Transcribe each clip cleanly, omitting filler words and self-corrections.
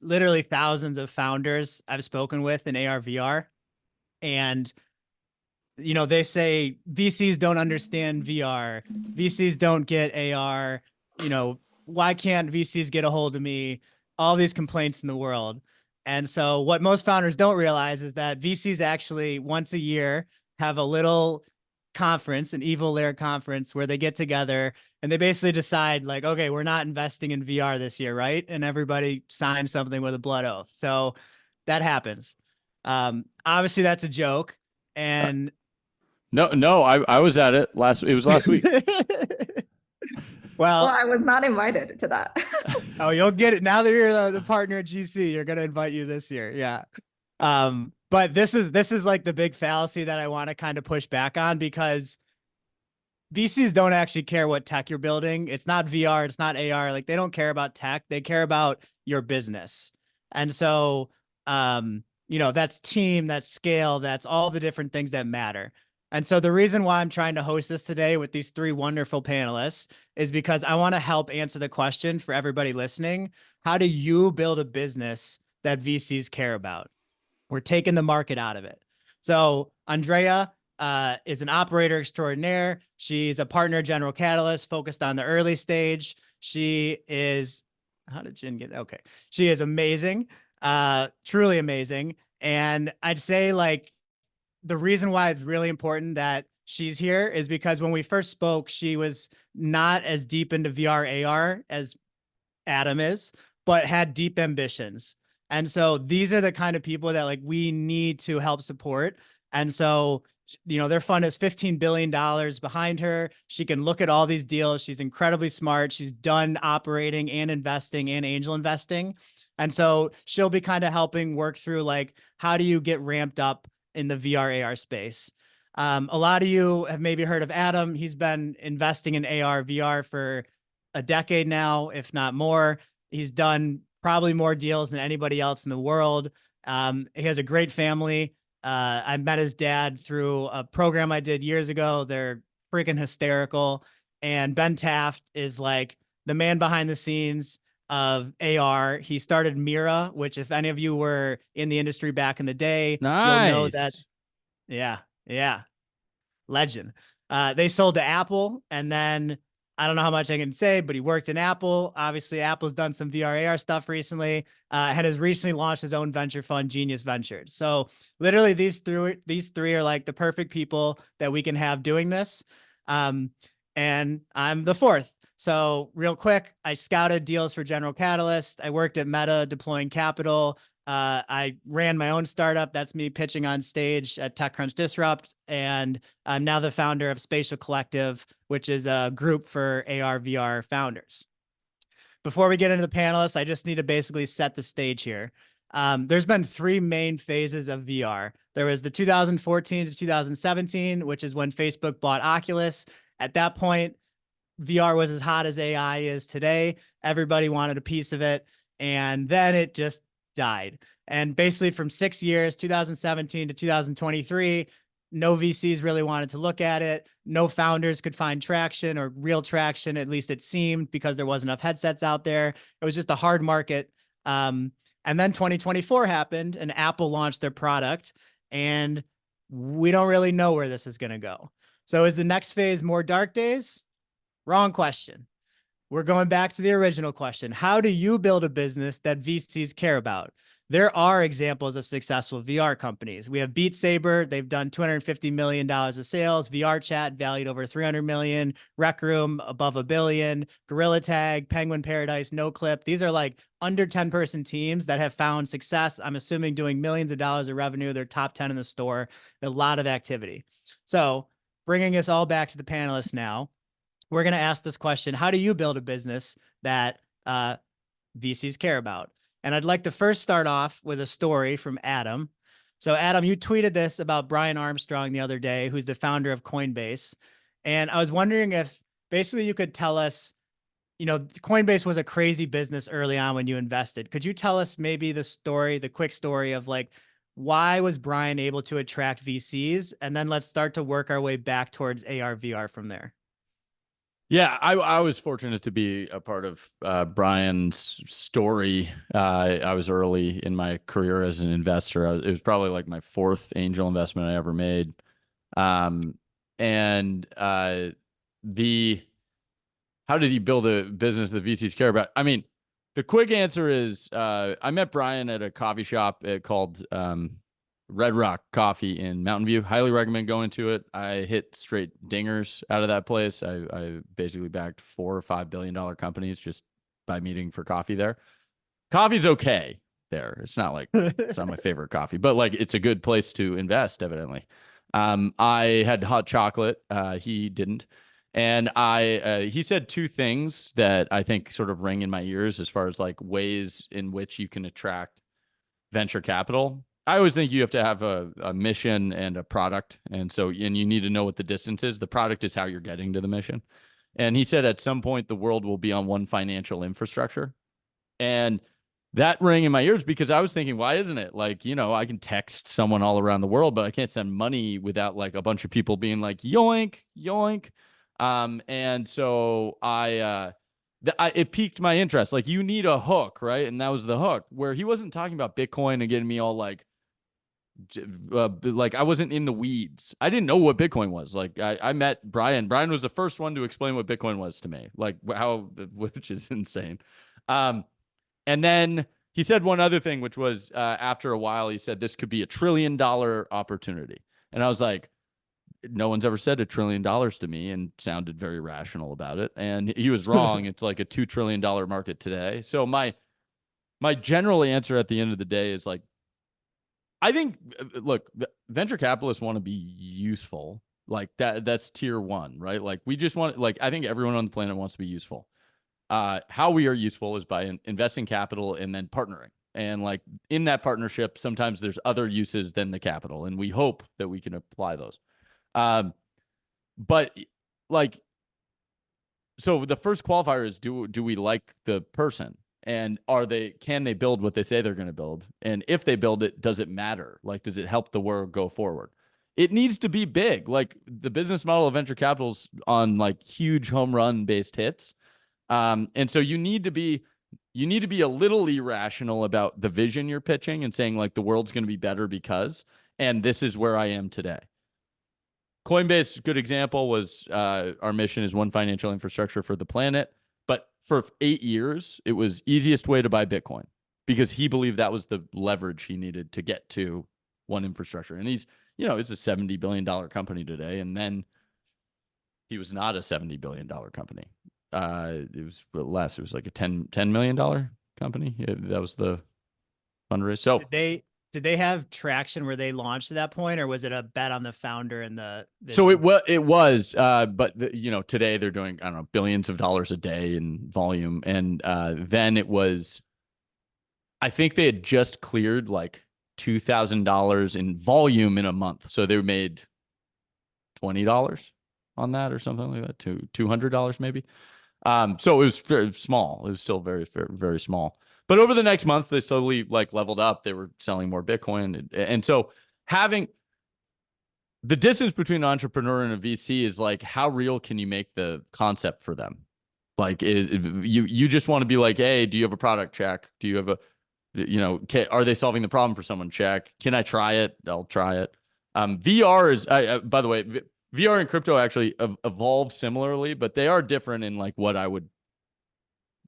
literally thousands of founders I've spoken with in AR VR. And, they say VCs don't understand VR. VCs don't get AR. Why can't VCs get a hold of me? All these complaints in the world. And so what most founders don't realize is that VCs actually once a year have a little conference, an evil lair conference, where they get together and they basically decide like, okay, we're not investing in VR this year, right? And everybody signs something with a blood oath. So that happens. Obviously that's a joke. And No, no, I was at it it was last week. Well, well, I was not invited to that. oh, you'll get it now that you're the partner at GC. You're gonna invite you this year, yeah. But this is like the big fallacy that I want to kind of push back on, because VCs don't actually care what tech you're building. It's not VR, it's not AR. Like, they don't care about tech. They care about your business. And so, that's team, that's scale, that's all the different things that matter. And so the reason why I'm trying to host this today with these three wonderful panelists is because I want to help answer the question for everybody listening. How do you build a business that VCs care about? We're taking the market out of it. So Andrea is an operator extraordinaire. She's a partner General Catalyst focused on the early stage. She is, how did Jen get? Okay. She is amazing, truly amazing. And I'd say, like, the reason why it's really important that she's here is because when we first spoke, she was not as deep into VR AR as Adam is, but had deep ambitions. And so these are the kind of people that, like, we need to help support. And so, their fund is $15 billion behind her. She can look at all these deals. She's incredibly smart. She's done operating and investing and angel investing. And so she'll be kind of helping work through, like, how do you get ramped up in the VR AR space? A lot of you have maybe heard of Adam. He's been investing in AR VR for a decade now, if not more. He's done probably more deals than anybody else in the world. He has a great family. I met his dad through a program I did years ago. They're freaking hysterical. And Ben Taft is like the man behind the scenes of AR. He started Mira, which, if any of you were in the industry back in the day, you'll know that. Nice. Yeah, yeah, legend. They sold to Apple, and then I don't know how much I can say, but he worked in Apple. Obviously, Apple's done some VR AR stuff recently, and has recently launched his own venture fund, Genius Ventures. So literally, these three are like the perfect people that we can have doing this. And I'm the fourth. So real quick, I scouted deals for General Catalyst. I worked at Meta deploying capital. I ran my own startup. That's me pitching on stage at TechCrunch Disrupt. And I'm now the founder of Spatial Collective, which is a group for AR, VR founders. Before we get into the panelists, I just need to basically set the stage here. There's been three main phases of VR. There was the 2014 to 2017, which is when Facebook bought Oculus. At that point, VR was as hot as AI is today. Everybody wanted a piece of it. And then it just died. And basically from 6 years, 2017 to 2023, no VCs really wanted to look at it. No founders could find traction, or real traction, at least it seemed, because there wasn't enough headsets out there. It was just a hard market. And then 2024 happened and Apple launched their product, and we don't really know where this is going to go. So is the next phase more dark days? Wrong question. We're going back to the original question. How do you build a business that VCs care about? There are examples of successful VR companies. We have Beat Saber. They've done $250 million of sales. VR Chat valued over 300 million. Rec Room above $1 billion. Gorilla Tag, Penguin Paradise, NoClip. These are like under 10-person teams that have found success. I'm assuming doing millions of dollars of revenue. They're top 10 in the store. A lot of activity. So bringing us all back to the panelists now, we're going to ask this question. How do you build a business that VCs care about? And I'd like to first start off with a story from Adam. So Adam, you tweeted this about Brian Armstrong the other day, who's the founder of Coinbase. And I was wondering if basically you could tell us, Coinbase was a crazy business early on when you invested. Could you tell us maybe the quick story of, like, why was Brian able to attract VCs? And then let's start to work our way back towards AR, VR from there. Yeah, I was fortunate to be a part of Brian's story. I was early in my career as an investor. It was probably like my fourth angel investment I ever made. Um, and the how did he build a business that VCs care about? I mean, the quick answer is I met Brian at a coffee shop called Red Rock Coffee in Mountain View. Highly recommend going to it. I hit straight dingers out of that place. I basically backed $4 or $5 billion companies just by meeting for coffee there. Coffee's okay there. It's not my favorite coffee, but like it's a good place to invest, evidently. I had hot chocolate. He didn't. And he said two things that I think sort of ring in my ears as far as like ways in which you can attract venture capital. I always think you have to have a mission and a product. And you need to know what the distance is. The product is how you're getting to the mission. And he said at some point the world will be on one financial infrastructure. And that rang in my ears because I was thinking, why isn't it? Like, I can text someone all around the world, but I can't send money without like a bunch of people being like, yoink, yoink. And so it piqued my interest. Like, you need a hook, right? And that was the hook where he wasn't talking about Bitcoin and getting me all like I wasn't in the weeds. I didn't know what Bitcoin was. Like I met Brian. Brian was the first one to explain what Bitcoin was to me, like which is insane. Um, and then he said one other thing, which was after a while, he said this could be $1 trillion opportunity. And I was like, no one's ever said $1 trillion to me and sounded very rational about it. And he was wrong. It's like a $2 trillion market today. So my general answer at the end of the day is like, I think, look, venture capitalists want to be useful. Like that's tier one, right? Like we just want, like, I think everyone on the planet wants to be useful. How we are useful is by investing capital and then partnering. And like in that partnership, sometimes there's other uses than the capital, and we hope that we can apply those. Um, but like, so the first qualifier is do we like the person, and can they build what they say they're going to build, and if they build it, does it matter? Like, does it help the world go forward? It needs to be big. Like the business model of venture capital's on like huge home run based hits. And so you need to be a little irrational about the vision you're pitching and saying like the world's going to be better because, and this is where I am today. Coinbase, good example, was our mission is one financial infrastructure for the planet. But for 8 years, it was easiest way to buy Bitcoin because he believed that was the leverage he needed to get to one infrastructure. And it's a $70 billion company today. And then he was not a $70 billion company. It was less. It was like a $10 million company. That was the fundraise. So Did they have traction where they launched at that point, or was it a bet on the founder and the so vision? it was, but today they're doing, I don't know, billions of dollars a day in volume, and then it was, I think they had just cleared like $2,000 in volume in a month, so they made $20 on that or something like that, $200 maybe. So it was very small. It was still very, very, very small. But over the next month, they slowly like leveled up. They were selling more Bitcoin, and so having the distance between an entrepreneur and a VC is like, how real can you make the concept for them? Like, is you just want to be like, hey, do you have a product? Check. Do you have are they solving the problem for someone? Check. Can I try it? I'll try it. VR is, by the way, VR and crypto actually evolve similarly, but they are different in like what I would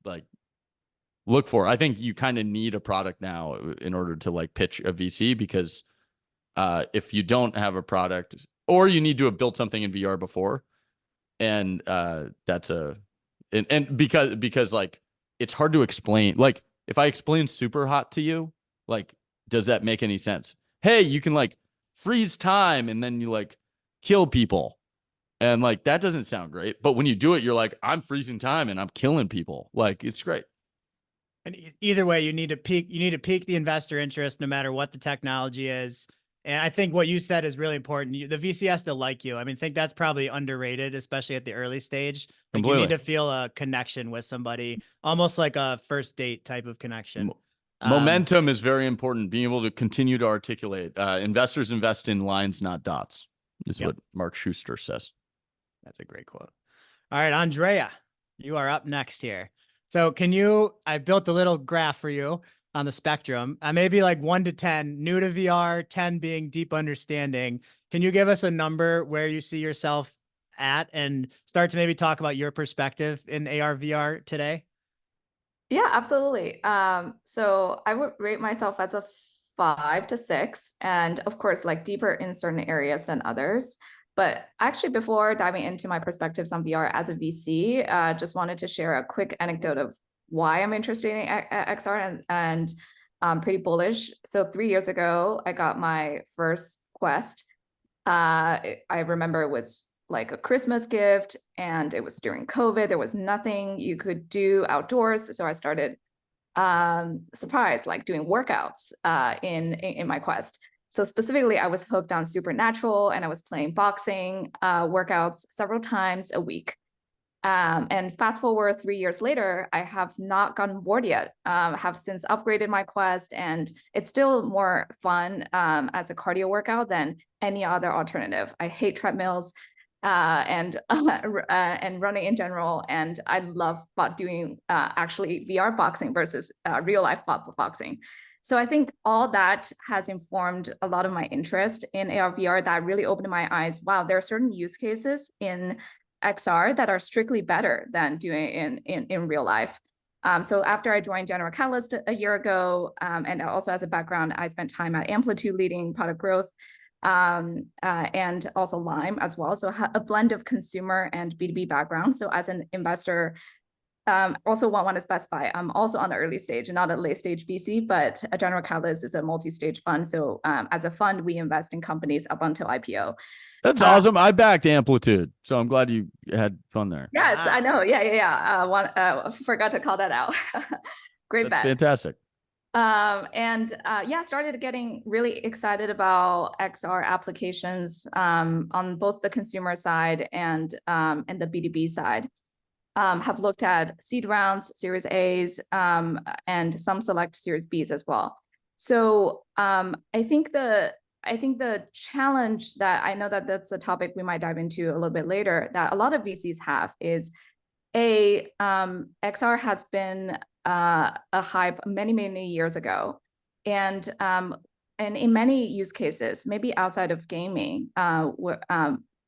like look for. I think you kind of need a product now in order to like pitch a VC because if you don't have a product, or you need to have built something in VR before, and that's and because like it's hard to explain. Like if I explain super hot to you, like does that make any sense? Hey, you can like freeze time and then you like kill people. And like that doesn't sound great, but when you do it, you're like, I'm freezing time and I'm killing people. Like it's great. And either way, you need to pique the investor interest no matter what the technology is. And I think what you said is really important. The VC has to like you. I mean, I think that's probably underrated, especially at the early stage. Like you need Completely. to feel a connection with somebody, almost like a first date type of connection. Um, Momentum is very important. Being able to continue to articulate. Investors invest in lines, not dots, is yep, what Mark Schuster says. that's a great quote. All right, Andrea, you are up next here. So I built a little graph for you on the spectrum. Maybe like 1 to 10, new to VR, 10 being deep understanding. Can you give us a number where you see yourself at and start to maybe talk about your perspective in AR VR today? Yeah, absolutely. So I would rate myself as a 5 to 6, and of course, like deeper in certain areas than others. But actually, before diving into my perspectives on VR as a VC, just wanted to share a quick anecdote of why I'm interested in XR and pretty bullish. So 3 years ago, I got my first Quest. I remember it was like a Christmas gift, and it was during COVID. There was nothing you could do outdoors, so I started surprise like doing workouts in my Quest. So specifically, I was hooked on Supernatural, and I was playing boxing workouts several times a week. And fast forward 3 years later, I have not gotten bored yet. Have since upgraded my Quest, and it's still more fun as a cardio workout than any other alternative. I hate treadmills and running in general, and I love doing actually VR boxing versus real life boxing. So I think all that has informed a lot of my interest in AR VR. That really opened my eyes. Wow, there are certain use cases in XR that are strictly better than doing in real life. So after I joined General Catalyst a year ago, and also as a background, I spent time at Amplitude leading product growth, and also Lime as well. So a blend of consumer and B2B background. So as an investor, also want to specify, I'm also on the early stage, not a late stage VC, but a General Catalyst is a multi-stage fund. So as a fund, we invest in companies up until IPO. That's awesome. I backed Amplitude, so I'm glad you had fun there. Yes, I know. Yeah. Forgot to call that out. Great That's bet. fantastic. Yeah, started getting really excited about XR applications on both the consumer side and the B2B side. Have looked at seed rounds, Series A's, and some select Series B's as well. So I think the challenge that I know that's a topic we might dive into a little bit later that a lot of VCs have is XR has been a hype many years ago, and in many use cases, maybe outside of gaming, where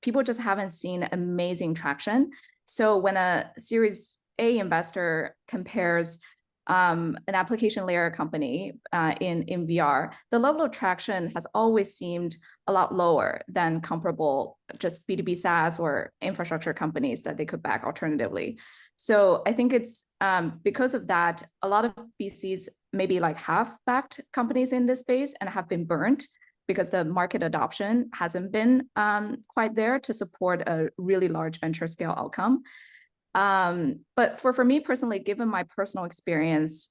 people just haven't seen amazing traction. So when a Series A investor compares an application layer company in VR, the level of traction has always seemed a lot lower than comparable just B2B SaaS or infrastructure companies that they could back alternatively. So I think it's because of that, a lot of VCs maybe like have backed companies in this space and have been burnt because the market adoption hasn't been quite there to support a really large venture scale outcome. But for me personally, given my personal experience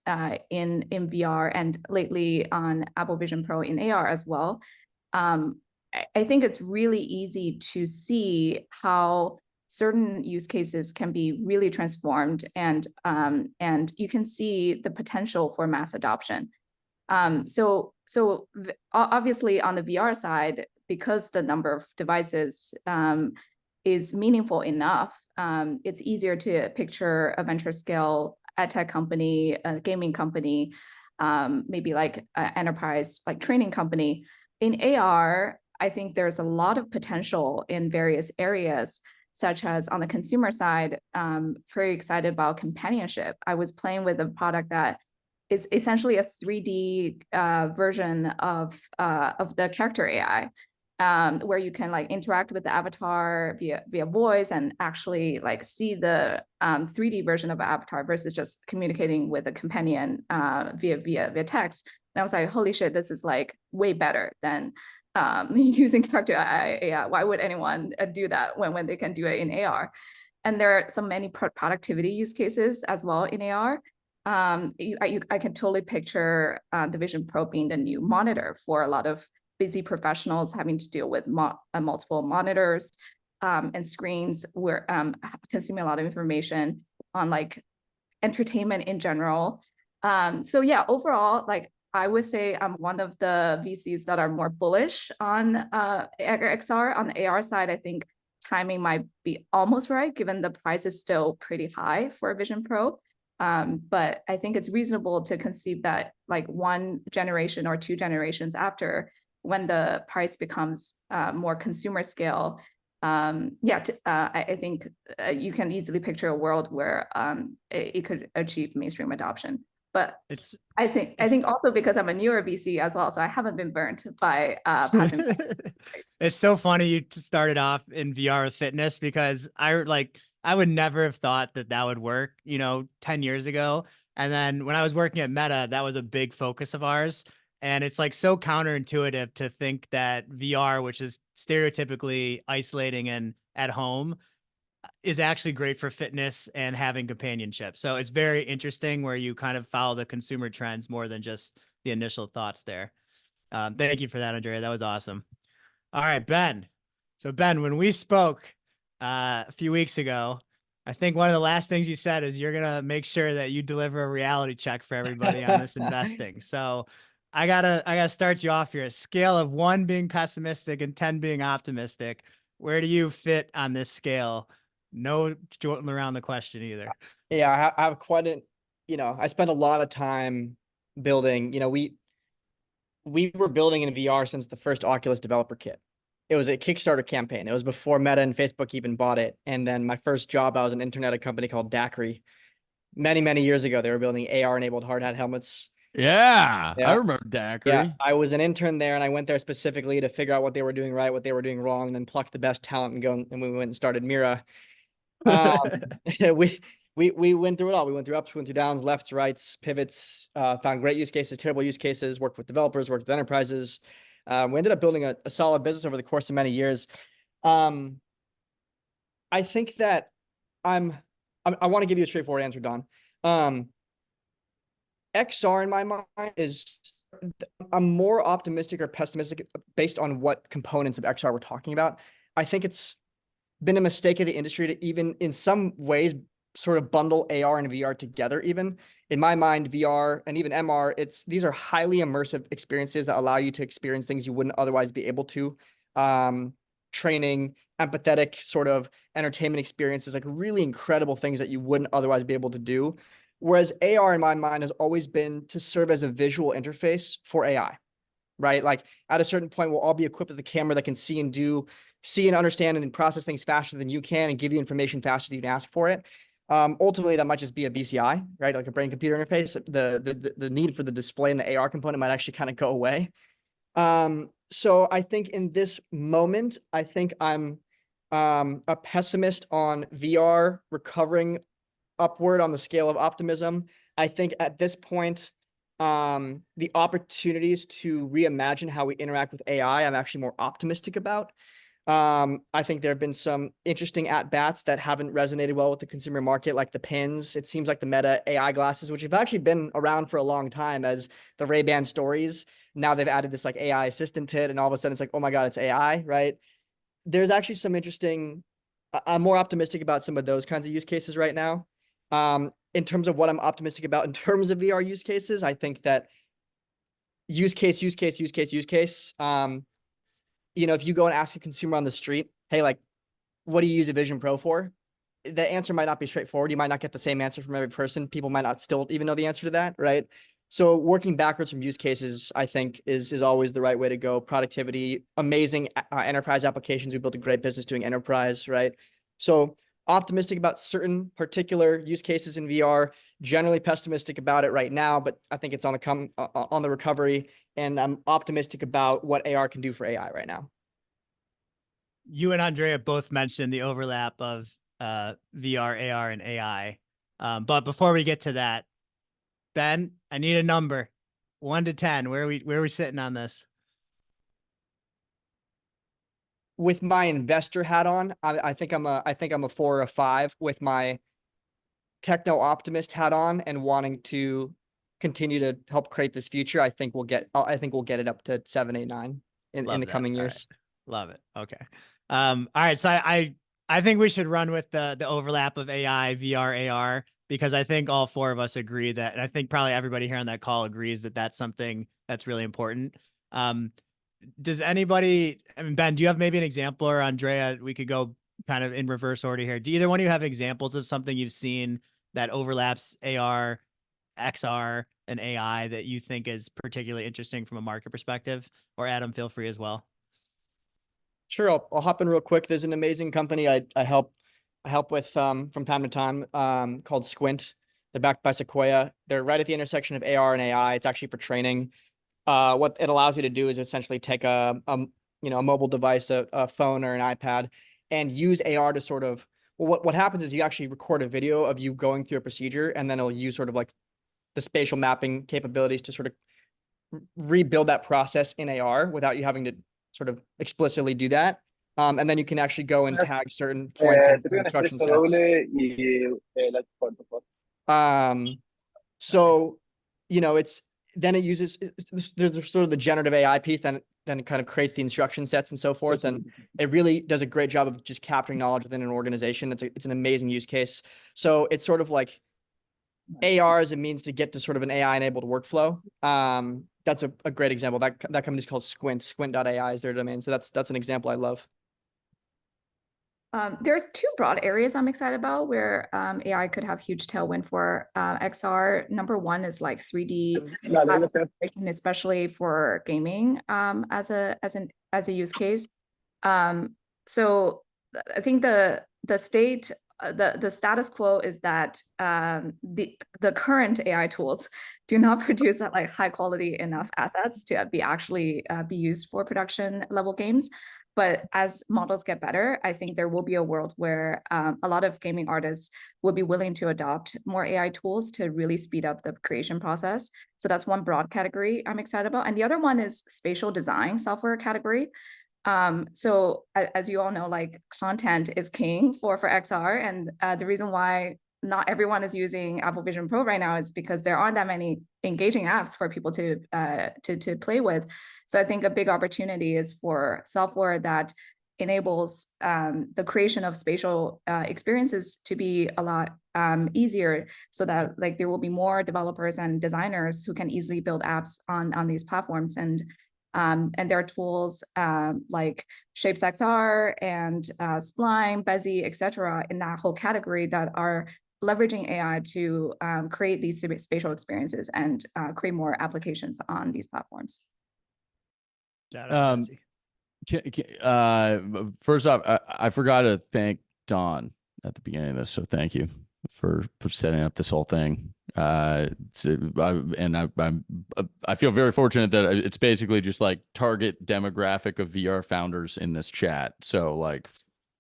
in VR and lately on Apple Vision Pro in AR as well, I think it's really easy to see how certain use cases can be really transformed, and you can see the potential for mass adoption. So obviously on the VR side, because the number of devices is meaningful enough, it's easier to picture a venture scale ad tech company, a gaming company, maybe like an enterprise like training company. In AR, I think there's a lot of potential in various areas, such as on the consumer side, very excited about companionship. I was playing with a product that is essentially a 3D version of the character AI, where you can like interact with the avatar via voice and actually like see the 3D version of an avatar versus just communicating with a companion via text. And I was like, holy shit, this is like way better than using character AI. Why would anyone do that when they can do it in AR? And there are so many productivity use cases as well in AR. I can totally picture the Vision Pro being the new monitor for a lot of busy professionals having to deal with multiple monitors and screens, where consuming a lot of information on like entertainment in general. So yeah, overall, like I would say I'm one of the VCs that are more bullish on XR. On the AR side, I think timing might be almost right, given the price is still pretty high for a Vision Pro. But I think it's reasonable to conceive that like 1 generation or 2 generations after, when the price becomes more consumer scale, I think you can easily picture a world where it could achieve mainstream adoption. But It's I think also because I'm a newer VC as well, so I haven't been burnt by passing. it's so funny you started off in VR with fitness, because I would never have thought that that would work, 10 years ago. And then when I was working at Meta, that was a big focus of ours. And it's like so counterintuitive to think that VR, which is stereotypically isolating and at home, is actually great for fitness and having companionship. So it's very interesting where you kind of follow the consumer trends more than just the initial thoughts there. Thank you for that, Andrea. That was awesome. All right, Ben. So Ben, when we spoke a few weeks ago, I think one of the last things you said is you're gonna make sure that you deliver a reality check for everybody on this investing. So I gotta start you off here. A scale of 1 being pessimistic and 10 being optimistic. Where do you fit on this scale? No jolting around the question either. Yeah, I have quite a, I spent a lot of time building, we were building in VR since the first Oculus developer kit. It was a Kickstarter campaign. It was before Meta and Facebook even bought it. And then my first job, I was an intern at a company called Daiquiri. Many, many years ago, they were building AR-enabled hard hat helmets. Yeah, Yeah. I remember Daiquiri. Yeah, I was an intern there, and I went there specifically to figure out what they were doing right, what they were doing wrong, and then pluck the best talent and we went and started Mira. We went through it all. We went through ups, we went through downs, lefts, rights, pivots, found great use cases, terrible use cases, worked with developers, worked with enterprises. We ended up building a solid business over the course of many years. I think that I want to give you a straightforward answer, Don. XR in my mind is, I'm more optimistic or pessimistic based on what components of XR we're talking about. I think it's been a mistake of the industry to even in some ways sort of bundle AR and VR together. Even in my mind, VR and even MR, these are highly immersive experiences that allow you to experience things you wouldn't otherwise be able to. Training, empathetic sort of entertainment experiences, like really incredible things that you wouldn't otherwise be able to do. Whereas AR in my mind has always been to serve as a visual interface for AI, right? Like at a certain point, we'll all be equipped with a camera that can see and understand and process things faster than you can and give you information faster than you can ask for it. Ultimately, that might just be a BCI, right? Like a brain computer interface. The need for the display and the AR component might actually kind of go away. So I think in this moment, I think I'm a pessimist on VR recovering upward on the scale of optimism. I think at this point, the opportunities to reimagine how we interact with AI, I'm actually more optimistic about. I think there have been some interesting at-bats that haven't resonated well with the consumer market, like the pins. It seems like the Meta AI glasses, which have actually been around for a long time as the Ray-Ban stories. Now they've added this like AI assistant to it, and all of a sudden it's like, oh my God, it's AI, right? There's actually some interesting, I'm more optimistic about some of those kinds of use cases right now. In terms of what I'm optimistic about in terms of VR use cases, I think that use case. If you go and ask a consumer on the street, hey, like, what do you use a Vision Pro for? The answer might not be straightforward. You might not get the same answer from every person. People might not still even know the answer to that, right? So working backwards from use cases, I think, is always the right way to go. Productivity, amazing enterprise applications. We built a great business doing enterprise, right? So optimistic about certain particular use cases in VR, generally pessimistic about it right now, but I think it's on the recovery, and I'm optimistic about what AR can do for AI right now. You and Andrea both mentioned the overlap of VR, AR, and AI. But before we get to that, Ben, I need a number, 1 to 10. Where are we sitting on this? With my investor hat on, I think I'm a 4 or a 5. With my techno optimist hat on and wanting to continue to help create this future, I think we'll get it up to 7, 8, 9 in the coming years. Right. Love it. Okay. All right. So I think we should run with the overlap of AI, VR, AR, because I think all 4 of us agree that, and I think probably everybody here on that call agrees that that's something that's really important. Does anybody, I mean, Ben, do you have maybe an example, or Andrea, we could go kind of in reverse order here. Do either one of you have examples of something you've seen that overlaps AR, XR, and AI that you think is particularly interesting from a market perspective? Or Adam, feel free as well. Sure, I'll hop in real quick. There's an amazing company I help with from time to time called Squint. They're backed by Sequoia. They're right at the intersection of AR and AI. It's actually for training. What it allows you to do is essentially take a mobile device, a phone or an iPad, and use AR to sort of, well, what happens is you actually record a video of you going through a procedure, and then it'll use sort of like the spatial mapping capabilities to sort of rebuild that process in AR without you having to sort of explicitly do that. And then you can actually go and tag certain points in instruction sets. So, it uses, there's sort of the generative AI piece, then it kind of creates the instruction sets and so forth. And it really does a great job of just capturing knowledge within an organization. It's an amazing use case. So it's sort of like AR as a means to get to sort of an AI enabled workflow. That's a great example. That company is called Squint. Squint.ai is their domain. So that's an example I love. There's two broad areas I'm excited about where AI could have huge tailwind for XR. Number one is like 3D classification, especially for gaming as a use case. So I think the status quo is that the current AI tools do not produce like high quality enough assets to be used for production level games. But as models get better, I think there will be a world where a lot of gaming artists will be willing to adopt more AI tools to really speed up the creation process. So that's one broad category I'm excited about. And the other one is spatial design software category. So as you all know, like content is king for XR. And the reason why not everyone is using Apple Vision Pro right now is because there aren't that many engaging apps for people to play with. So I think a big opportunity is for software that enables the creation of spatial experiences to be a lot easier, so that like there will be more developers and designers who can easily build apps on these platforms. And there are tools like ShapesXR and Spline, Bezier, etc. in that whole category that are leveraging AI to create these spatial experiences and create more applications on these platforms. First off, I forgot to thank Dawn at the beginning of this, so thank you for setting up this whole thing. I feel very fortunate that it's basically just like target demographic of VR founders in this chat. So like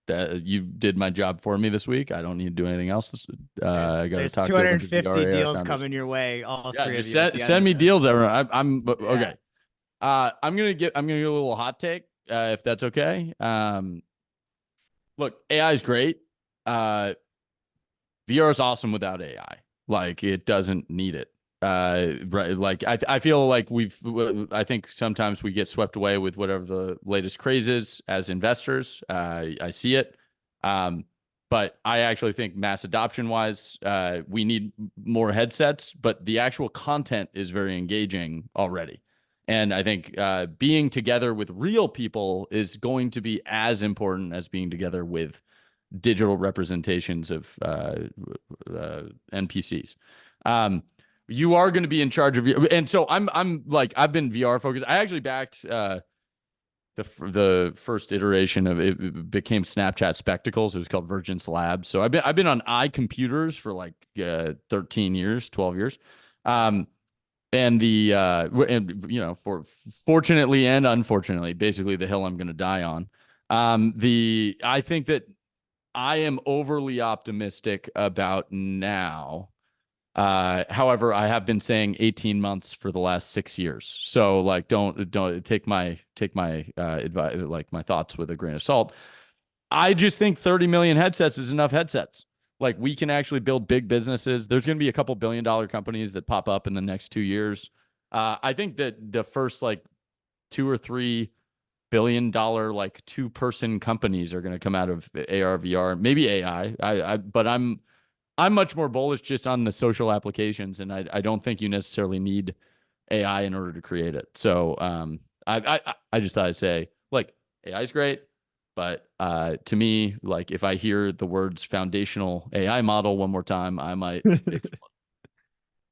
that, you did my job for me this week. I don't need to do anything else. I got to talk 250 deals coming your way. All three just of you. Send me deals, everyone. I'm okay. I'm gonna get a little hot take, if that's okay. Look, AI is great. VR is awesome without AI. Like it doesn't need it. Right. Like I feel like I think sometimes we get swept away with whatever the latest craze is as investors. I see it. But I actually think mass adoption wise, we need more headsets, but the actual content is very engaging already. And I think being together with real people is going to be as important as being together with digital representations of NPCs. You are going to be in charge of your, and so I'm like, I've been VR focused. I actually backed the first iteration of it became Snapchat Spectacles. It was called Virgin Labs. So I've been on iComputers for like 13 years, 12 years. And for fortunately and unfortunately, basically the hill I'm going to die on. I think that I am overly optimistic about now. However, I have been saying 18 months for the last 6 years. So like, don't take my advice, like my thoughts with a grain of salt. I just think 30 million headsets is enough headsets. Like we can actually build big businesses. There's going to be a couple $1 billion companies that pop up in the next 2 years. I think that the first like 2 or 3 $1 billion like 2-person companies are going to come out of AR, VR, maybe AI. But I'm much more bullish just on the social applications, and I don't think you necessarily need AI in order to create it. So I just thought I'd say like AI is great, But to me, like if I hear the words foundational AI model one more time, I might explode.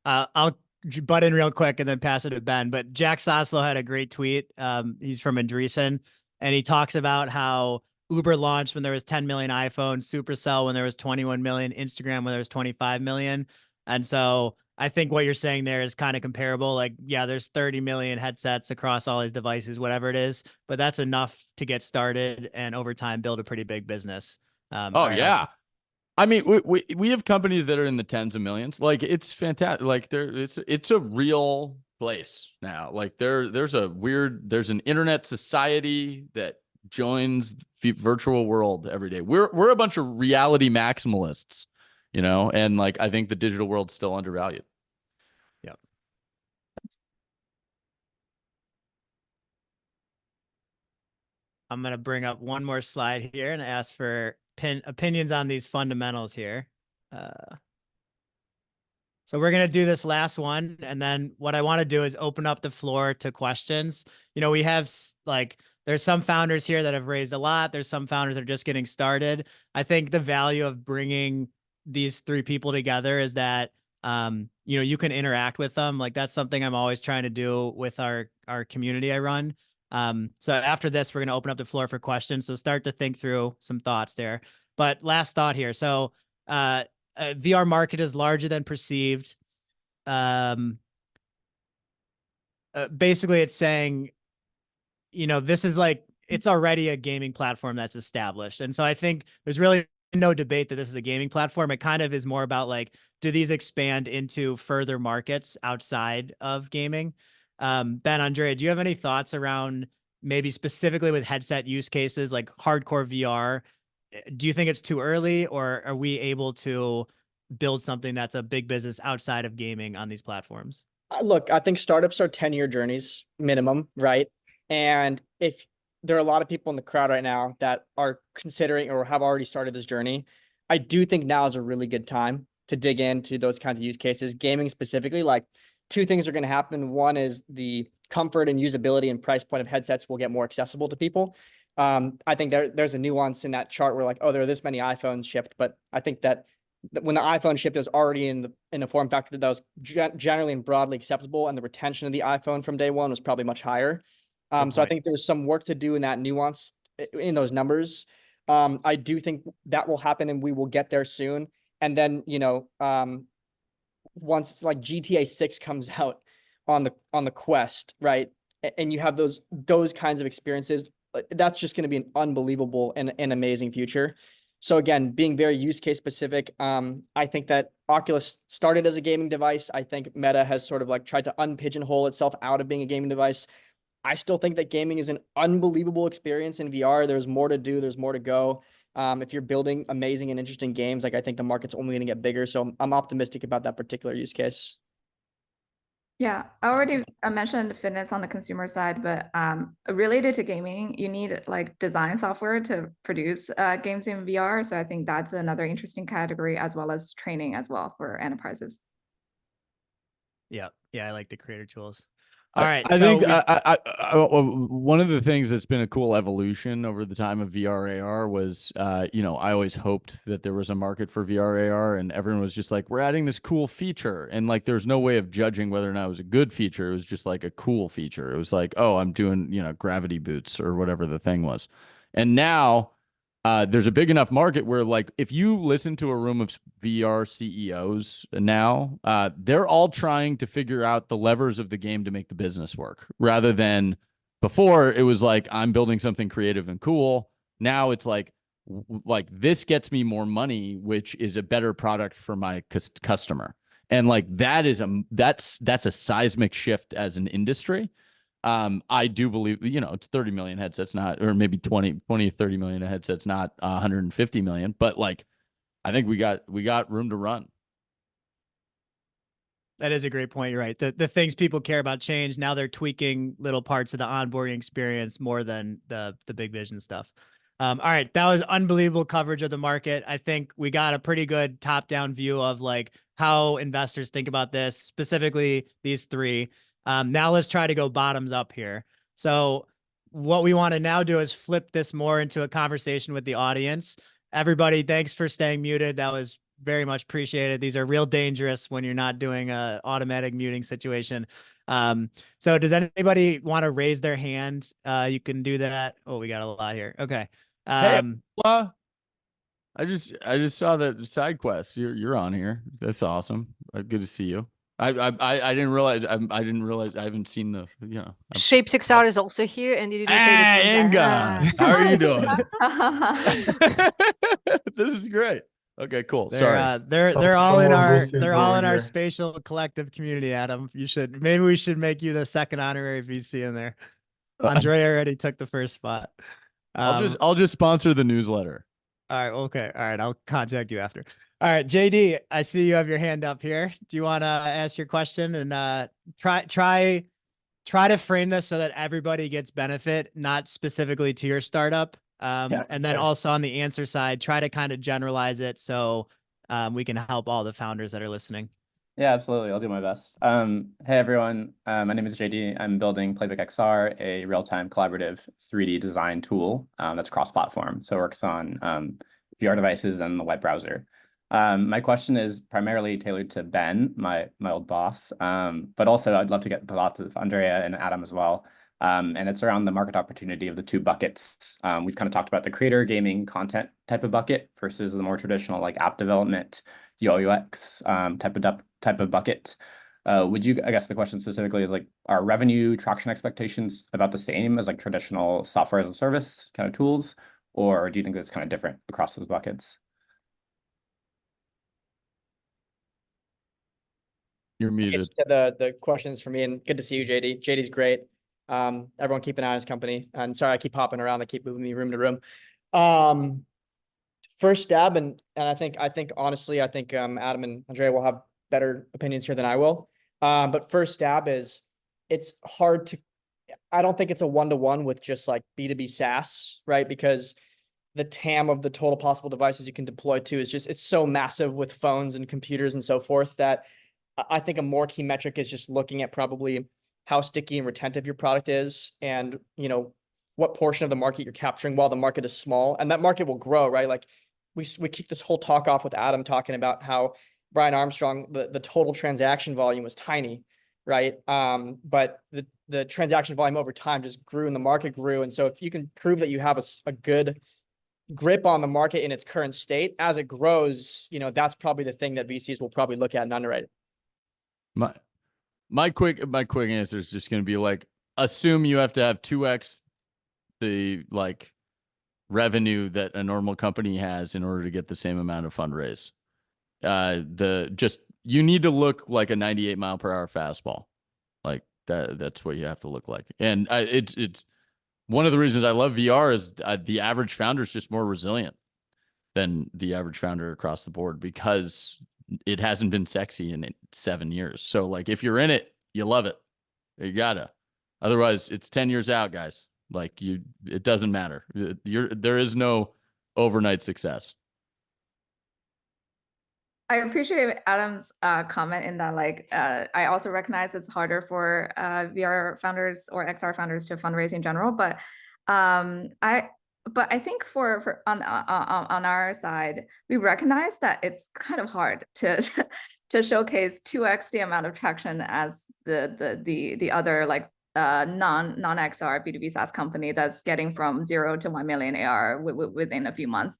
I'll butt in real quick and then pass it to Ben. But Jack Soslow had a great tweet. He's from Andreessen, and he talks about how Uber launched when there was 10 million iPhones, Supercell when there was 21 million, Instagram when there was 25 million. And so I think what you're saying there is kind of comparable. Like, yeah, there's 30 million headsets across all these devices, whatever it is, but that's enough to get started and over time build a pretty big business. Oh all right, yeah. I mean, we have companies that are in the tens of millions. Like it's fantastic. Like it's a real place now. Like there's an internet society that joins the virtual world every day. We're a bunch of reality maximalists, you know, and like I think the digital world's still undervalued. Yeah. I'm gonna bring up one more slide here and ask for opinions on these fundamentals here. So we're going to do this last one. And then what I want to do is open up the floor to questions. You know, we have like, there's some founders here that have raised a lot. There's some founders that are just getting started. I think the value of bringing these three people together is that, you know, you can interact with them. Like that's something I'm always trying to do with our community I run. So after this, we're going to open up the floor for questions. So start to think through some thoughts there. But last thought here. So, VR market is larger than perceived. Basically, it's saying, you know, this is like, it's already a gaming platform that's established. And so I think there's really no debate that this is a gaming platform. It kind of is more about like, do these expand into further markets outside of gaming? Ben, Andrea, do you have any thoughts around maybe specifically with headset use cases like hardcore VR? Do you think it's too early, or are we able to build something that's a big business outside of gaming on these platforms? Look, I think startups are 10-year journeys minimum, right? And if there are a lot of people in the crowd right now that are considering or have already started this journey, I do think now is a really good time to dig into those kinds of use cases. Gaming specifically, like two things are going to happen. One is the comfort and usability and price point of headsets will get more accessible to people. I think there's a nuance in that chart where like, oh, there are this many iPhones shipped, but I think that when the iPhone shipped, it was already in a form factor that was generally and broadly acceptable, and the retention of the iPhone from day one was probably much higher. So I think there's some work to do in that nuance in those numbers. I do think that will happen, and we will get there soon. And then, you know, once it's like GTA 6 comes out on the Quest, right? And you have those kinds of experiences, that's just going to be an unbelievable and amazing future. So again, being very use case specific, I think that Oculus started as a gaming device. I think Meta has sort of like tried to unpigeonhole itself out of being a gaming device. I still think that gaming is an unbelievable experience in VR. There's more to do. There's more to go. If you're building amazing and interesting games, like I think the market's only going to get bigger. So I'm optimistic about that particular use case. Yeah, I already mentioned fitness on the consumer side, but related to gaming, you need like design software to produce games in VR. So I think that's another interesting category, as well as training as well for enterprises. Yeah, I like the creator tools. All right, I so think one of the things that's been a cool evolution over the time of VR AR was, you know, I always hoped that there was a market for VR AR, and everyone was just like, we're adding this cool feature, and like, there's no way of judging whether or not it was a good feature. It was just like a cool feature. It was like, oh, I'm doing, you know, gravity boots or whatever the thing was, and now. There's a big enough market where, like, if you listen to a room of VR CEOs now, they're all trying to figure out the levers of the game to make the business work, rather than before it was like, I'm building something creative and cool. Now it's like this gets me more money, which is a better product for my customer. And like that's a seismic shift as an industry. I do believe, you know, it's 30 million headsets, not, or maybe 20, 30 million headsets, not 150 million, but like, I think we got room to run. that is a great point. You're right. The things people care about change. Now they're tweaking little parts of the onboarding experience more than the big vision stuff. All right. That was unbelievable coverage of the market. I think we got a pretty good top-down view of like how investors think about this, specifically these three. Now let's try to go bottoms up here. So what we want to now do is flip this more into a conversation with the audience. Everybody, thanks for staying muted. That was very much appreciated. These are real dangerous when you're not doing a automatic muting situation. So does anybody want to raise their hand? You can do that. Oh, we got a lot here. Okay. Hey, I just saw that side quest. You're on here. That's awesome. Good to see you. I didn't realize I haven't seen the Shape 6R is also here, and you didn't say the Hey, names. Inga, how are you doing? Ah. This is great. Okay, cool. They're Sorry. they're all in more our VCs over here. spatial collective community, Adam. Maybe we should make you the second honorary VC in there. Andrea already took the first spot. I'll just sponsor the newsletter. All right. Okay. All right. I'll contact you after. All right, JD, I see you have your hand up here. Do you want to ask your question and try to frame this so that everybody gets benefit, not specifically to your startup? And then also on the answer side, try to kind of generalize it so we can help all the founders that are listening. Yeah, absolutely. I'll do my best. Hey, everyone. My name is JD. I'm building Playbook XR, a real-time collaborative 3D design tool that's cross-platform. So it works on VR devices and the web browser. My question is primarily tailored to Ben, my old boss, but also I'd love to get the thoughts of Andrea and Adam as well. And it's around the market opportunity of the two buckets. We've kind of talked about the creator gaming content type of bucket versus the more traditional like app development, UX type of bucket. Would you, I guess the question specifically, like, are revenue traction expectations about the same as like traditional software as a service kind of tools, or do you think it's kind of different across those buckets? You're muted. The questions for me, and good to see you, JD. JD's great. Everyone keep an eye on his company. And sorry, I keep hopping around. They keep moving me room to room. First stab, and I think honestly, Adam and Andrea will have better opinions here than I will. But first stab is it's hard to. I don't think it's a one-to-one with just like B2B SaaS, right? Because the TAM of the total possible devices you can deploy to is it's so massive with phones and computers and so forth that I think a more key metric is just looking at probably how sticky and retentive your product is, and what portion of the market you're capturing while the market is small, and that market will grow, right? Like we kicked this whole talk off with Adam talking about how Brian Armstrong, the total transaction volume was tiny, right? But the transaction volume over time just grew and the market grew, and so if you can prove that you have a good grip on the market in its current state as it grows, that's probably the thing that VCs will probably look at and underwrite it. My quick answer is just going to be like, assume you have to have 2x the like revenue that a normal company has in order to get the same amount of fundraise. You need to look like a 98 mile per hour fastball. Like that's what you have to look like. And it's one of the reasons I love VR is the average founder is just more resilient than the average founder across the board, because it hasn't been sexy in 7 years. So like, if you're in it, you love it. You gotta. Otherwise, it's 10 years out, guys. Like it doesn't matter. There is no overnight success. I appreciate Adam's comment in that, like, I also recognize it's harder for VR founders or XR founders to fundraise in general, but I think for on our side, we recognize that it's kind of hard to to showcase 2x the amount of traction as the other like non XR B2B SaaS company that's getting from 0 to 1 million AR within a few months.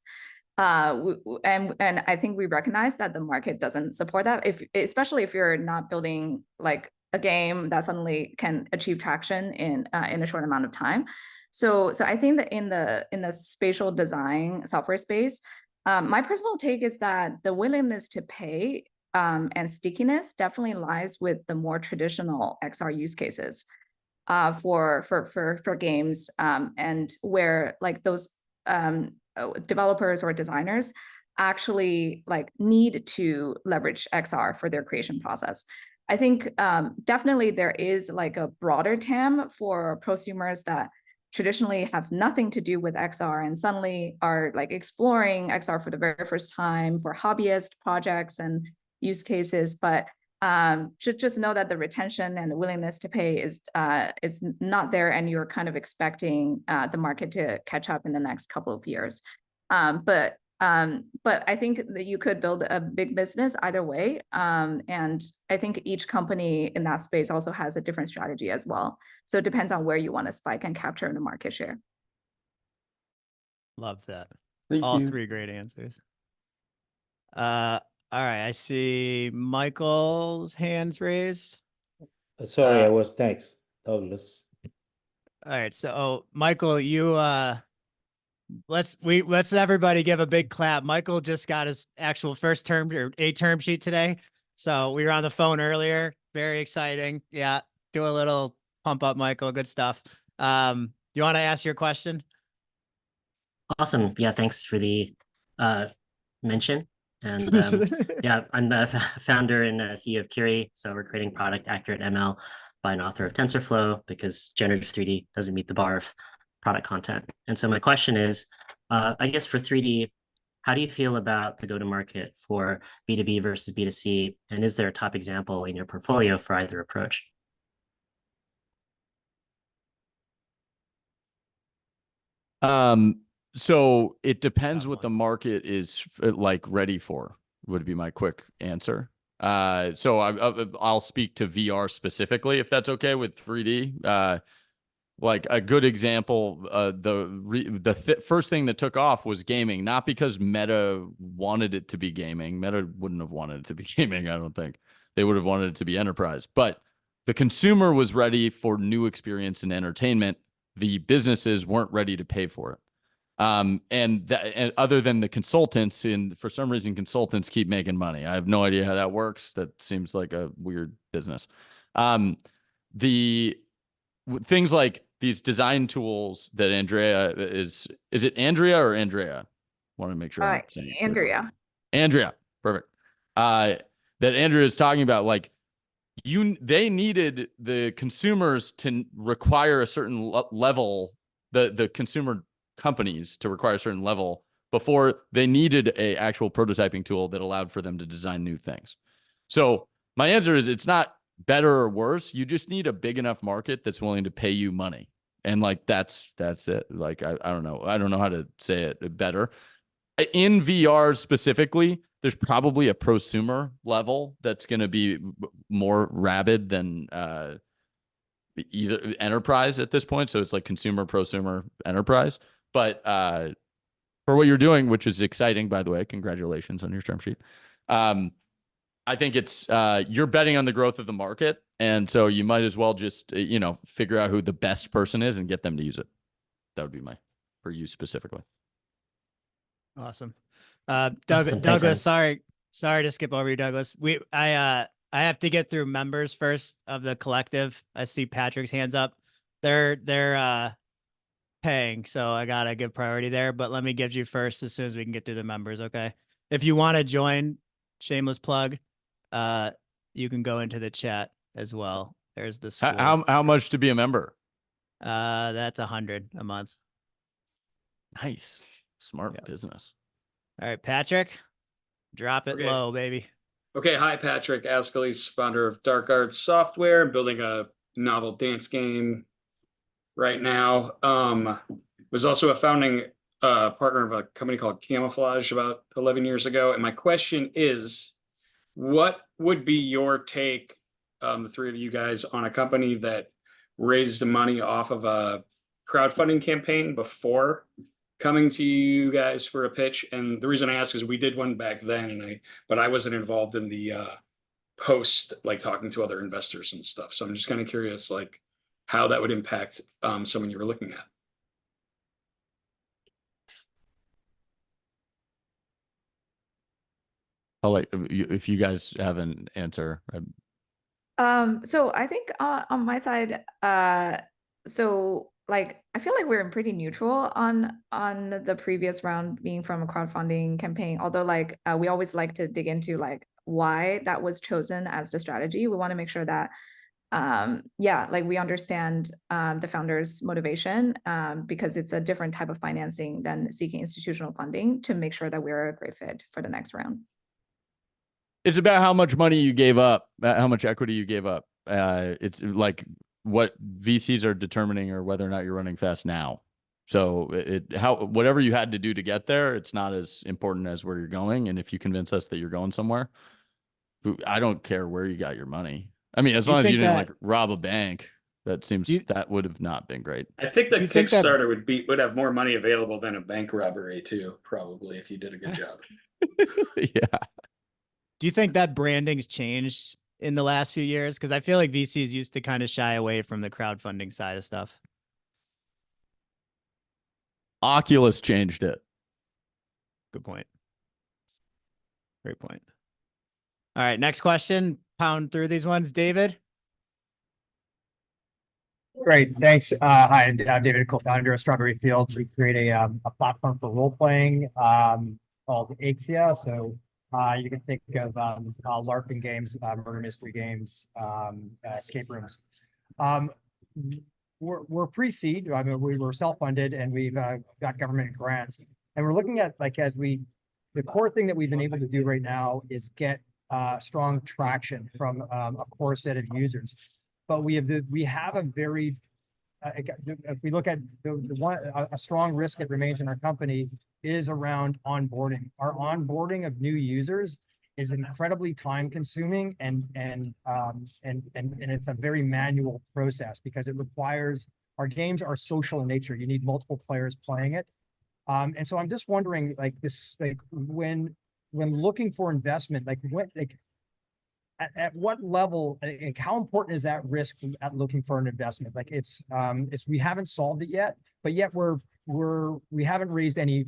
And I think we recognize that the market doesn't support that, especially if you're not building like a game that suddenly can achieve traction in a short amount of time. So I think that in the spatial design software space, my personal take is that the willingness to pay and stickiness definitely lies with the more traditional XR use cases for games, and where like those developers or designers actually like need to leverage XR for their creation process. I think definitely there is like a broader TAM for prosumers that traditionally have nothing to do with XR and suddenly are like exploring XR for the very first time for hobbyist projects and use cases. But just know that the retention and the willingness to pay is not there, and you're kind of expecting the market to catch up in the next couple of years. But I think that you could build a big business either way. And I think each company in that space also has a different strategy as well. So it depends on where you want to spike and capture the market share. Love that. Thank All you. 3 great answers. All right, I see Michael's hands raised. Sorry, I was next, Douglas. All right, so Michael, you let's everybody give a big clap. Michael just got his actual first term or a term sheet today. So we were on the phone earlier. Very exciting. Yeah, do a little pump up, Michael. Good stuff. You want to ask your question? Awesome. Yeah, thanks for the mention. And yeah, I'm the founder and CEO of Curie. So we're creating product accurate ML by an author of TensorFlow because generative 3D doesn't meet the bar of product content. And so my question is, I guess for 3D, how do you feel about the go-to-market for B2B versus B2C? And is there a top example in your portfolio for either approach? So it depends what the market is like ready for, would be my quick answer. So I'll speak to VR specifically, if that's okay with 3D. Like a good example, the first thing that took off was gaming, not because Meta wanted it to be gaming. Meta wouldn't have wanted it to be gaming, I don't think. They would have wanted it to be enterprise. But the consumer was ready for new experience and entertainment. The businesses weren't ready to pay for it. And other than the consultants, and for some reason, consultants keep making money. I have no idea how that works. That seems like a weird business. The things like these design tools that Andrea is it Andrea or Andrea? Want to make sure I'm saying it correctly. Andrea, perfect. That Andrea is talking about, like, they needed the consumers to require a certain level, the consumer companies to require a certain level before they needed a actual prototyping tool that allowed for them to design new things. So my answer is, it's not better or worse. You just need a big enough market that's willing to pay you money. And like, that's it. Like, I don't know. I don't know how to say it better. In VR specifically, there's probably a prosumer level that's going to be more rabid than either enterprise at this point. So it's like consumer, prosumer, enterprise. But for what you're doing, which is exciting, by the way, congratulations on your term sheet. I think it's you're betting on the growth of the market, and so you might as well just figure out who the best person is and get them to use it. That would be for you specifically. Awesome. Awesome. Douglas, Thanks, sorry to skip over you, Douglas. I have to get through members first of the collective. I see Patrick's hands up. They're paying, so I gotta give priority there. But let me give you first as soon as we can get through the members. Okay. If you want to join, shameless plug, you can go into the chat as well. There's the school. How much to be a member? That's $100 a month. Nice. Smart business. All right, Patrick, drop it Okay. low, baby. Okay, hi, Patrick Askelis, founder of Dark Arts Software, building a novel dance game right now. Was also a founding partner of a company called Camouflage about 11 years ago. And my question is, what would be your take, the 3 of you guys, on a company that raised money off of a crowdfunding campaign before coming to you guys for a pitch? And the reason I ask is we did one back then, but I wasn't involved in the post, like talking to other investors and stuff. So I'm just kind of curious, like, how that would impact someone you were looking at. I'll let if you guys have an answer. So I think on my side, so like I feel like we're pretty neutral on the previous round being from a crowdfunding campaign. Although like we always like to dig into like why that was chosen as the strategy. We want to make sure that like we understand the founder's motivation because it's a different type of financing than seeking institutional funding, to make sure that we're a great fit for the next round. It's about how much money you gave up, how much equity you gave up. It's like what VCs are determining or whether or not you're running fast now. So whatever you had to do to get there, it's not as important as where you're going. And if you convince us that you're going somewhere, I don't care where you got your money. I mean, as long as you didn't like rob a bank, that seems that would have not been great. I think that Kickstarter would have more money available than a bank robbery too, probably, if you did a good job. Yeah. Do you think that branding's changed in the last few years? Because I feel like VCs used to kind of shy away from the crowdfunding side of stuff. Oculus changed it. Good point. Great point. All right, next question. Pound through these ones, David. Great, thanks. Hi, I'm David, co-founder of Strawberry Fields. We create a platform for role playing called Ixia. So you can think of LARPing games, murder mystery games, escape rooms. We're pre-seed. I mean, we were self-funded, and we've got government grants. And we're looking at the core thing that we've been able to do right now is get strong traction from a core set of users. But we have a very if we look at a strong risk that remains in our company is around onboarding. Our onboarding of new users is incredibly time consuming and it's a very manual process because it requires, our games are social in nature. You need multiple players playing it. And so I'm just wondering, when looking for investment, at what level, how important is that risk at looking for an investment? We haven't solved it yet, but yet we haven't raised any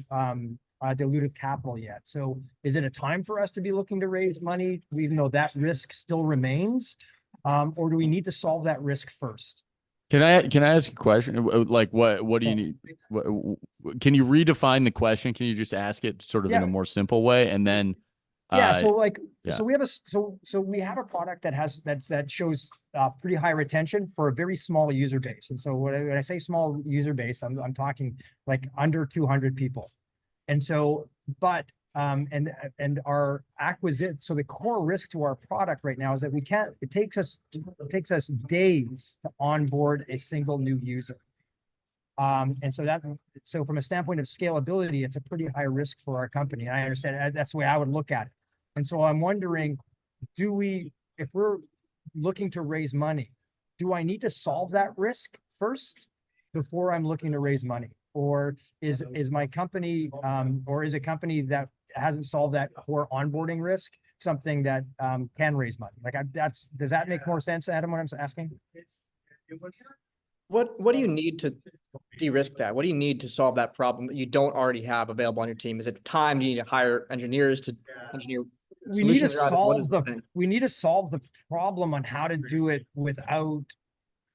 dilutive capital yet. So is it a time for us to be looking to raise money, even though that risk still remains? Or do we need to solve that risk first? Can I ask a question? Like, what do you need? Can you redefine the question? Can you just ask it sort of in a more simple way, and then? So we have a product that shows pretty high retention for a very small user base. And so when I say small user base, I'm talking like under 200 people. And so, and our acquisition. So the core risk to our product right now is that it takes us days to onboard a single new user. And so from a standpoint of scalability, it's a pretty high risk for our company. I understand that's the way I would look at it. And so I'm wondering, if we're looking to raise money, do I need to solve that risk first before I'm looking to raise money? Or is my company, or is a company that hasn't solved that core onboarding risk something that can raise money? Does that make more sense, Adam, what I'm asking? What do you need to de-risk that? What do you need to solve that problem that you don't already have available on your team? Is it time? Do you need to hire engineers to engineer? We need to solve the problem on how to do it without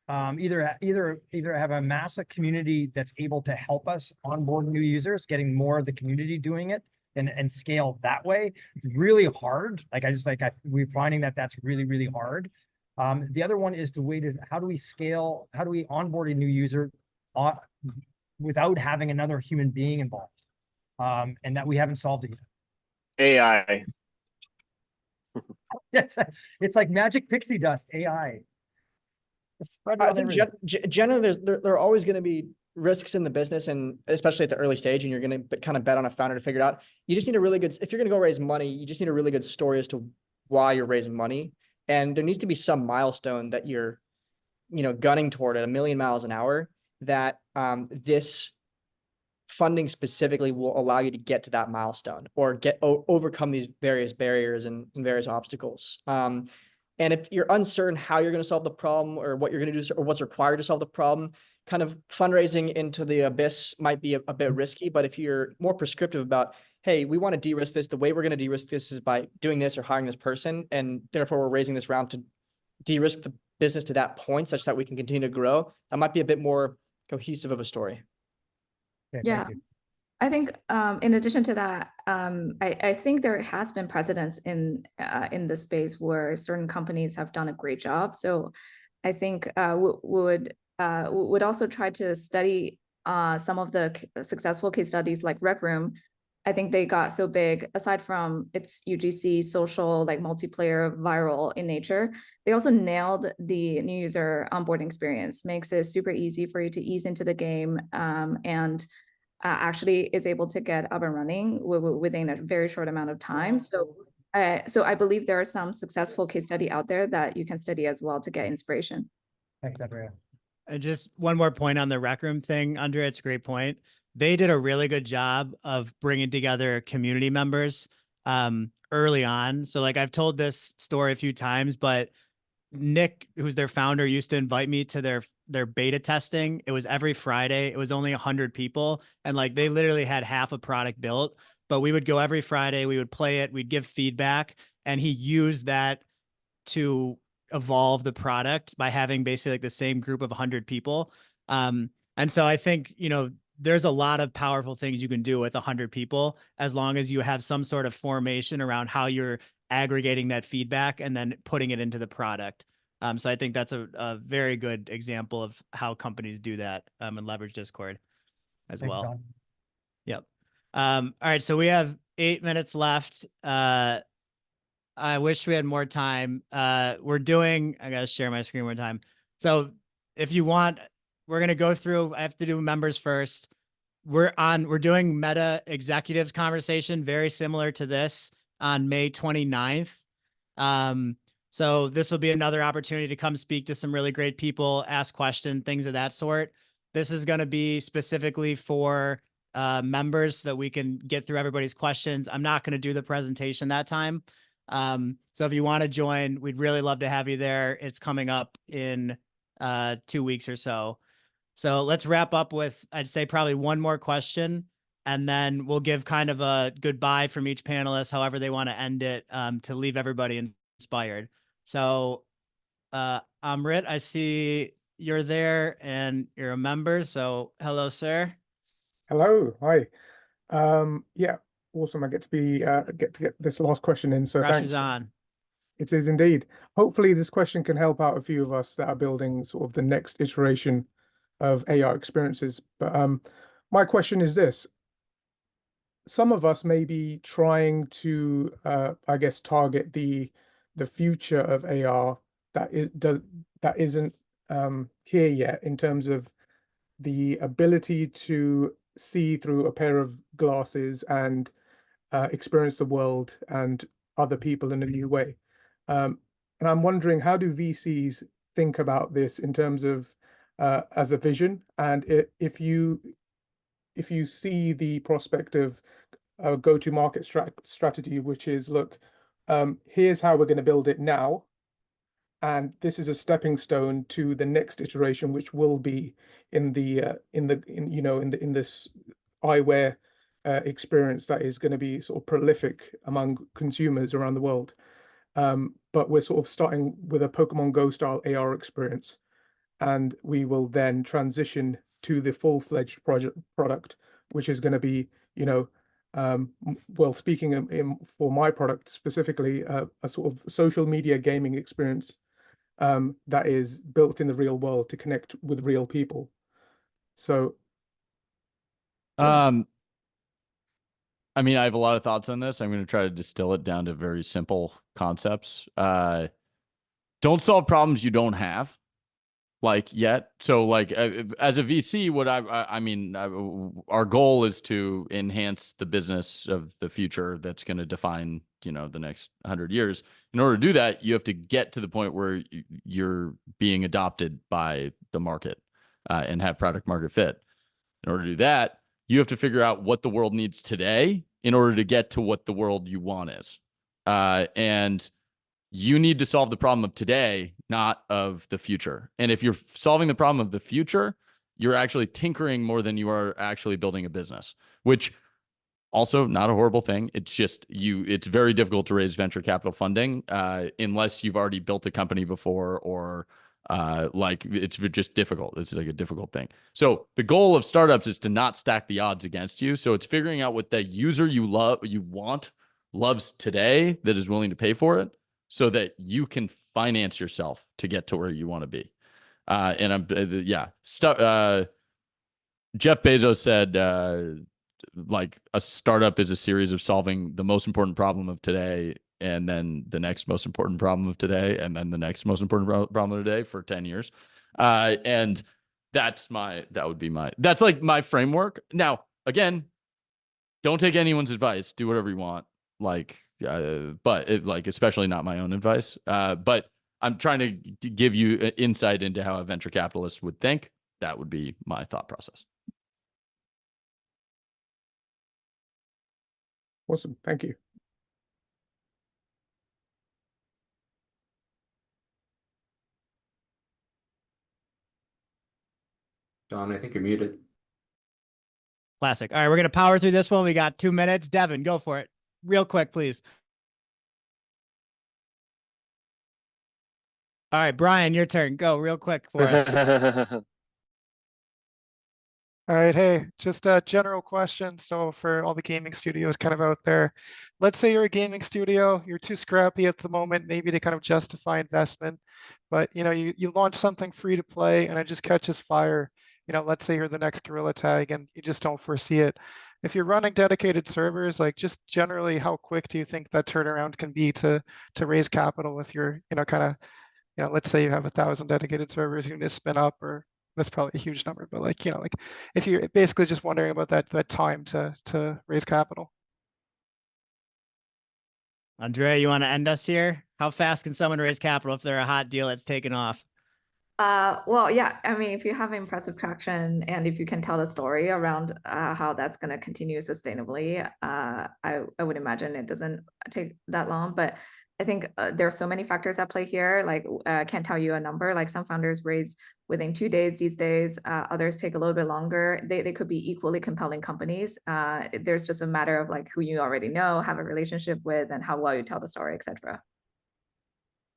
either have a massive community that's able to help us onboard new users, getting more of the community doing it and scale that way. It's really hard. We're finding that's really, really hard. The other one is how do we onboard a new user without having another human being involved? And that we haven't solved it yet. AI. It's like magic pixie dust, AI. I think generally there are always going to be risks in the business, and especially at the early stage, and you're going to kind of bet on a founder to figure it out. You just need if you're going to go raise money, you just need a really good story as to why you're raising money. And there needs to be some milestone that you're, gunning toward at 1,000,000 miles an hour, that this funding specifically will allow you to get to that milestone or overcome these various barriers and various obstacles. And if you're uncertain how you're going to solve the problem or what you're going to do or what's required to solve the problem, kind of fundraising into the abyss might be a bit risky. But if you're more prescriptive about, hey, we want to de-risk this, the way we're going to de-risk this is by doing this or hiring this person, and therefore we're raising this round to de-risk the business to that point such that we can continue to grow, that might be a bit more cohesive of a story. Yeah, I think in addition to that, I think there has been precedents in the space where certain companies have done a great job. So I think would also try to study some of the successful case studies like Rec Room, I think they got so big, aside from its UGC, social, like multiplayer, viral in nature, they also nailed the new user onboarding experience, makes it super easy for you to ease into the game, and actually is able to get up and running within a very short amount of time. So I believe there are some successful case study out there that you can study as well to get inspiration. Thanks, Andrea. And just one more point on the Rec Room thing, Andrea, it's a great point. They did a really good job of bringing together community members early on. So like I've told this story a few times, but Nick, who's their founder, used to invite me to their beta testing. It was every Friday. It was only 100 people. And like they literally had half a product built, but we would go every Friday. We would play it. We'd give feedback. And he used that to evolve the product by having basically like the same group of 100 people. And so I think, you know, there's a lot of powerful things you can do with 100 people, as long as you have some sort of formation around how you're aggregating that feedback and then putting it into the product. So I think that's a very good example of how companies do that and leverage Discord as Thanks, well. Don. Yep. All right. So we have 8 minutes left. I wish we had more time. I gotta share my screen one time. So if you want, we're gonna go through, I have to do members first. We're doing Meta executives conversation, very similar to this, on May 29th. So this will be another opportunity to come speak to some really great people, ask questions, things of that sort. This is going to be specifically for members so that we can get through everybody's questions. I'm not going to do the presentation that time. So if you want to join, we'd really love to have you there. It's coming up in 2 weeks or so. So let's wrap up with, I'd say, probably one more question, and then we'll give kind of a goodbye from each panelist, however they want to end it, to leave everybody inspired. So Amrit, I see you're there and you're a member. So hello, sir. Hello. Hi. Yeah, awesome. I get to get this last question in. So Rush thanks. is on. It is indeed. Hopefully this question can help out a few of us that are building sort of the next iteration of AR experiences. But my question is this. Some of us may be trying to, I guess, target the future of AR that isn't here yet, in terms of the ability to see through a pair of glasses and experience the world and other people in a new way. And I'm wondering, how do VCs think about this in terms of as a vision? And if you see the prospect of a go-to-market strategy, which is, look, here's how we're going to build it now, and this is a stepping stone to the next iteration, which will be in this eyewear experience that is going to be sort of prolific among consumers around the world. But we're sort of starting with a Pokemon Go style AR experience, and we will then transition to the full-fledged product, which is going to be, well, speaking for my product specifically, a sort of social media gaming experience that is built in the real world to connect with real people. So, I mean, I have a lot of thoughts on this. I'm going to try to distill it down to very simple concepts. Don't solve problems you don't have, like, yet. So, like, as a VC, what I mean, our goal is to enhance the business of the future that's going to define, the next 100 years. In order to do that, you have to get to the point where you're being adopted by the market and have product market fit. In order to do that, you have to figure out what the world needs today in order to get to what the world you want is. And you need to solve the problem of today, not of the future. And if you're solving the problem of the future, you're actually tinkering more than you are actually building a business, which also not a horrible thing. It's just it's very difficult to raise venture capital funding unless you've already built a company before, or it's just difficult. It's like a difficult thing. So the goal of startups is to not stack the odds against you. So it's figuring out what the user you loves today that is willing to pay for it, so that you can finance yourself to get to where you want to be. And Jeff Bezos said, like a startup is a series of solving the most important problem of today, and then the next most important problem of today, and then the next most important problem of today for 10 years. And that's like my framework. Now, again, don't take anyone's advice. Do whatever you want. Like, but especially not my own advice. But I'm trying to give you an insight into how a venture capitalist would think. That would be my thought process. Awesome. Thank you. Don, I think you're muted. Classic. All right, we're going to power through this one. We got 2 minutes. Devin, go for it. Real quick, please. All right, Brian, your turn. Go real quick for us. All right, hey, just a general question. So for all the gaming studios kind of out there, let's say you're a gaming studio, you're too scrappy at the moment, maybe to kind of justify investment, but you launch something free to play and it just catches fire. Let's say you're the next Gorilla Tag and you just don't foresee it. If you're running dedicated servers, like just generally, how quick do you think that turnaround can be to raise capital if you're, let's say you have 1,000 dedicated servers you need to spin up, or that's probably a huge number, but like if you're basically just wondering about that time to raise capital. Andrea, you want to end us here? How fast can someone raise capital if they're a hot deal that's taken off? Well, yeah, I mean, if you have impressive traction and if you can tell the story around how that's going to continue sustainably, I would imagine it doesn't take that long. But I think there are so many factors at play here. Like, I can't tell you a number. Like, some founders raise within 2 days these days. Others take a little bit longer. They could be equally compelling companies. There's just a matter of like who you already know, have a relationship with, and how well you tell the story, etc.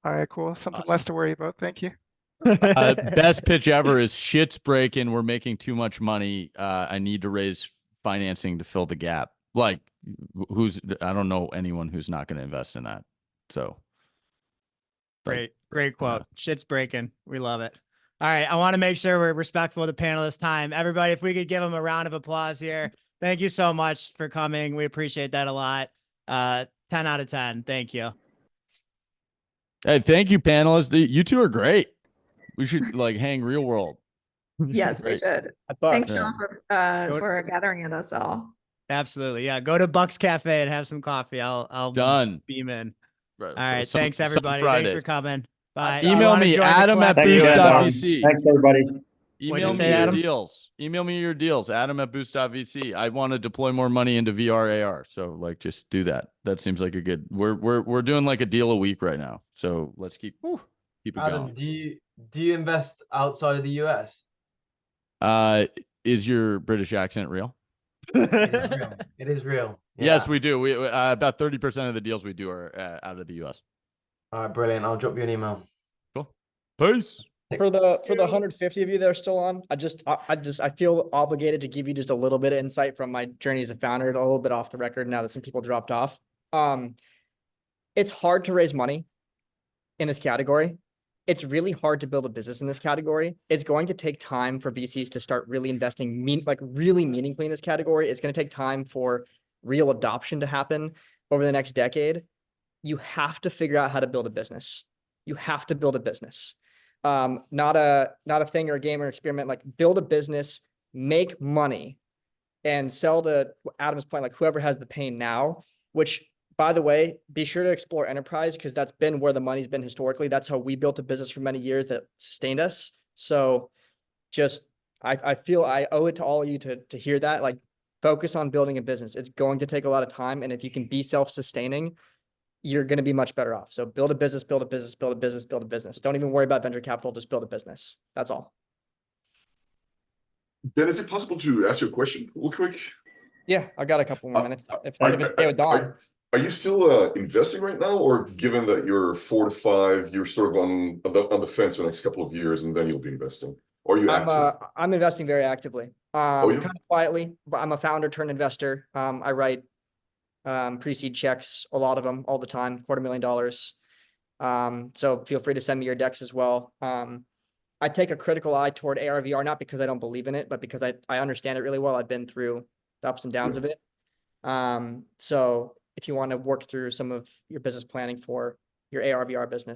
All right, cool. Something less to worry about. Thank you. Best pitch ever is shit's breaking. We're making too much money. I need to raise financing to fill the gap. Like, I don't know anyone who's not going to invest in that. So. Great quote. Shit's breaking. We love it. All right. I want to make sure we're respectful of the panelists' time. Everybody, if we could give them a round of applause here. Thank you so much for coming. We appreciate that a lot. 10 out of 10. Thank you. Hey, thank you, panelists. You two are great. We should like hang real world. Yes, we should. Thanks, Sean, for gathering at us all. Absolutely. Yeah. Go to Buck's Cafe and have some coffee. I'll done. Beam in. Right. All right. Thanks, everybody. Thanks for coming. Bye. Email me, Adam@boost.vc. Thanks, everybody. Email me your deals. Email me your deals, Adam@boost.vc. I want to deploy more money into VR AR. So like, just do that. That seems like a good. We're doing like a deal a week right now. So let's keep it Adam, going. do you invest outside of the US? Is your British accent real? It is real. Yeah. Yes, we do. We about 30% of the deals we do are out of the US. All right, brilliant. I'll drop you an email. Cool. Peace. For the 150 of you that are still on, I feel obligated to give you just a little bit of insight from my journey as a founder, a little bit off the record now that some people dropped off. It's hard to raise money in this category. It's really hard to build a business in this category. It's going to take time for VCs to start really investing really meaningfully in this category. It's going to take time for real adoption to happen over the next decade. You have to figure out how to build a business. You have to build a business. Not a thing or a game or experiment. Like, build a business, make money, and sell to Adam's point, like whoever has the pain now, which, by the way, be sure to explore enterprise, because that's been where the money's been historically. That's how we built a business for many years that sustained us. So just, I feel I owe it to all of you to hear that. Like, focus on building a business. It's going to take a lot of time. And if you can be self-sustaining, you're going to be much better off. So build a business, build a business, build a business, build a business. Don't even worry about venture capital. Just build a business. That's all. Ben, is it possible to ask you a question real quick? Yeah, I got a couple more minutes. If it's okay with Don. Are you still investing right now, or given that you're 4 to 5, you're sort of on the fence for the next couple of years, and then you'll be investing? Or are you active? I'm investing very actively. Yeah? Kind of quietly, but I'm a founder turned investor. I write pre-seed checks, a lot of them all the time, $250,000. So feel free to send me your decks as well. I take a critical eye toward AR/VR, not because I don't believe in it, but because I understand it really well. I've been through the ups and downs of it. So if you want to work through some of your business planning for your AR/VR business.